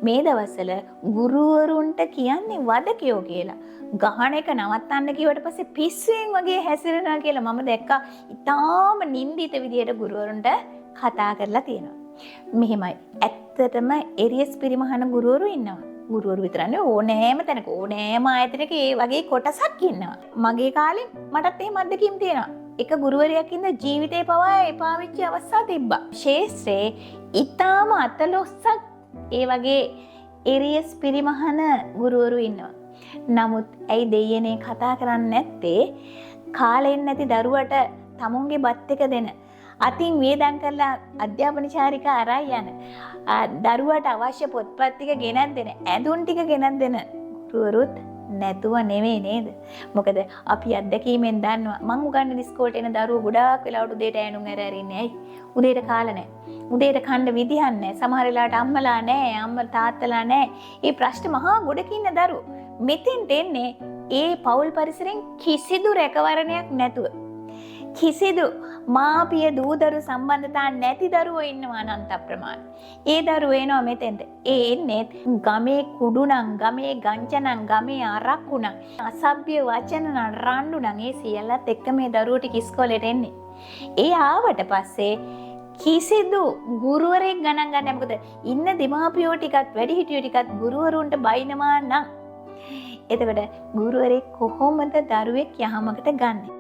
මේ දවස්වල ගුරුවරුන්ට කියන්නේ වදකයෝ කියලා. ගහන එක නවත්තන්න කිව්වට පස්සේ පිස්සුවෙන් වගේ හැසිරෙනවා කියලා මම දැක්කා. ඊටාම නින්දිත විදියට ගුරුවරුන්ට කතා කරලා තියෙනවා. මෙහෙමයි. ඇත්තටම එරියස් පිරිමහන ගුරුවරු ඉන්නවා. ගුරුවරු විතරනේ ඕනෑම තැනක ඕනෑම ආයතනයක ඒ වගේ කොටසක් ඉන්නවා. මගේ කාලේ මටත් එහෙම අත්දැකීම් තියෙනවා. එක ගුරුවරයෙක් ඉඳ ජීවිතේ පවා එපා වෙච්ච අවස්ථා තිබ්බා. ශේෂ්ත්‍රේ ඊටාම අතලොස්සක් ඒ වගේ එරියස් පිරිමහන ගුරුවරු ඉන්නවා. නමුත් ඇයි දෙයනේ කතා කරන්නේ නැත්තේ? කාලෙන් නැති දරුවට තමුන්ගේ බත් එක දෙන අතින් වේදම් කරලා අධ්‍යාපන චාරිකා අරයි යන දරුවට අවශ්‍ය පොත්පත් ටික ගෙනත් දෙන ඇඳුම් ටික ගෙනත් දෙන ගුරුවරුත් නැතුව නෙවෙයි නේද? මොකද අපි අත්දැකීමෙන් දන්නවා මං උගන්වන ඉස්කෝලේට එන දරුවෝ ගොඩාක් වෙලාවට උදේට ඈනුම් ඇරින්නේ ඇයි? උදේට කාලා නැහැ. උදේට කන්න විදිහක් නැහැ. සමහර වෙලාවට අම්මලා නැහැ, අම්මා තාත්තලා නැහැ. මේ ප්‍රශ්න මහා ගොඩක ඉන්න දරුවෝ. මෙතෙන්ට එන්නේ ඒ පෞල් පරිසරෙන් කිසිදු රැකවරණයක් නැතුව. කිසිදු මාපිය දූදරු සම්බන්ධතා නැති දරුවෝ ඉන්නවා අනන්ත ප්‍රමාණ. ඒ දරුවෝ එනවා මෙතෙන්ට. ඒ එන්නේ ගමේ කුඩු නම්, ගමේ ගංජ නම්, ගමේ අරක්කු නම්, අසභ්‍ය වචන නම්, රණ්ඩු නම් ඒ සියල්ලත් එක්ක මේ දරුවෝ ටික ඉස්කෝලේට එන්නේ. ඒ ආවට පස්සේ කිසිදු ගුරුවරයෙක් ගණන් ගන්න. මොකද ඉන්න දෙමාපියෝ ටිකත් වැඩිහිටියෝ ටිකත් ගුරුවරුන්ට බයිනවා නම් එතකොට ගුරුවරයෙක් කොහොමද දරුවෙක් යහමකට ගන්නේ?